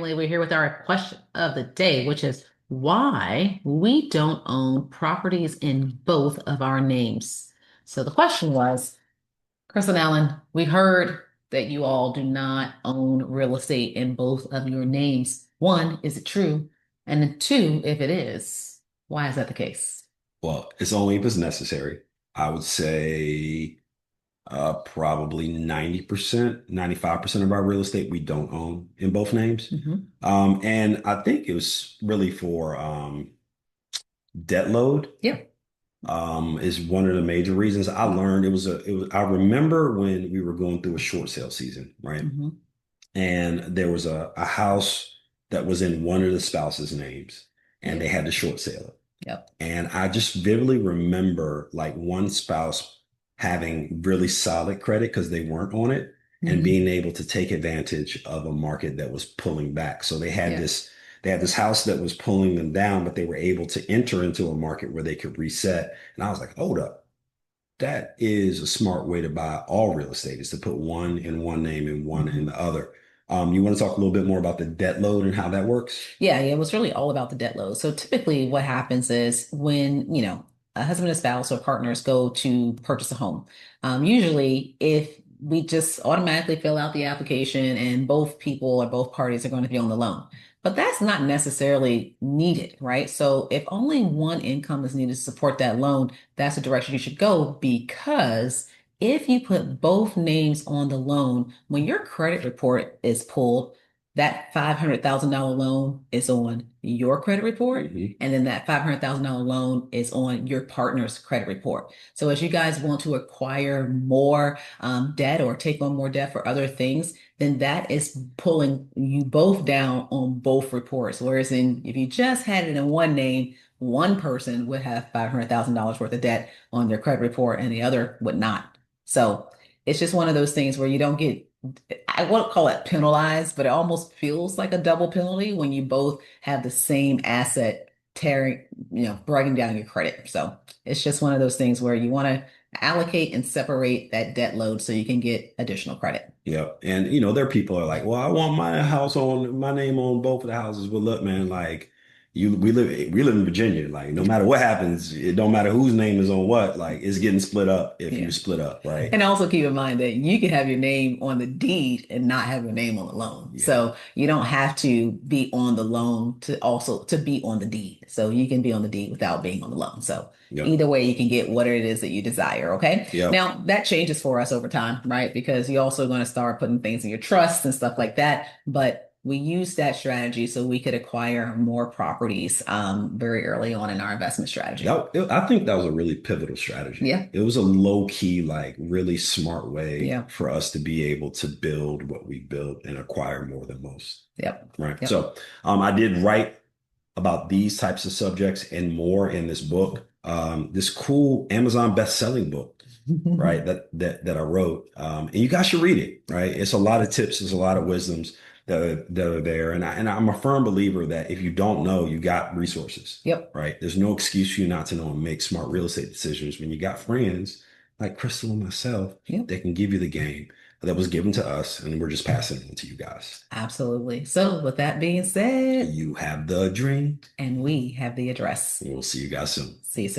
family. We're here with our question of the day, which is why we don't own properties in both of our names. So the question was, Chris and Alan, we heard that you all do not own real estate in both of your names. One, is it true? And then two, if it is, why is that the case? Well, it's only if it's necessary. I would say probably 90%, 95% of our real estate we don't own in both names. Hmm. And I think it was really for debt load Yeah. is one of the major reasons. I learned I remember when we were going through a short sale season, right? Hmm. And there was a house that was in one of the spouses' names and Yeah. they had to short sale it. Yep. And I just vividly remember like one spouse having really solid credit because they weren't on it and Hmm. being able to take advantage of a market that was pulling back. So Yeah. they had this house that was pulling them down, but they were able to enter into a market where they could reset. And I was like, hold up, that is a smart way to buy all real estate is to put one in one name and one in Mhm. the other. You want to talk a little bit more about the debt load and how that works? Yeah, it was really all about the debt load. So typically what happens is when, a husband and spouse or partners go to purchase a home, usually if we just automatically fill out the application and both people or both parties are going to be on the loan. But that's not necessarily needed, right? So if only one income is needed to support that loan, that's the direction you should go because if you put both names on the loan, when your credit report is pulled, that $500,000 loan is on your credit report, Mhm. and then that $500,000 loan is on your partner's credit report. So as you guys want to acquire more debt or take on more debt for other things, then that is pulling you both down on both reports. Whereas if you just had it in one name, one person would have $500,000 worth of debt on their credit report and the other would not. So it's just one of those things where you don't get, I won't call it penalized, but it almost feels like a double penalty when you both have the same asset tearing, breaking down your credit. So it's just one of those things where you want to allocate and separate that debt load so you can get additional credit. Yeah. And there are people are like, well, I want my name on both of the houses. Well, look, man, like we live in Virginia. Like no matter what happens, it don't matter whose name is on what, like it's getting split up if you Yeah. split up, right? And also keep in mind that you can have your name on the deed and not have your name on the loan. Yeah. So you don't have to be on the loan to also to be on the deed. So you can be on the deed without being on the loan. So Yep. either way, you can get what it is that you desire. Okay. Yep. Now that changes for us over time, right? Because you're also going to start putting things in your trust and stuff like that. But we use that strategy so we could acquire more properties very early on in our investment strategy. I think that was a really pivotal strategy. Yeah. It was a low key, like really smart way Yeah. for us to be able to build what we built and acquire more than most. Yep. Right. Yep. So I did write about these types of subjects and more in this book. This cool Amazon best-selling book, right? That I wrote. And you guys should read it, right? It's a lot of tips, there's a lot of wisdoms that are there. And I'm a firm believer that if you don't know, you got resources, Yep. right? There's no excuse for you not to know and make smart real estate decisions when you got friends like Crystal and myself Yep. that can give you the game that was given to us, and we're just passing it on to you guys. Absolutely. So, with that being said, You have the dream. and we have the address. We'll see you guys soon. See you soon.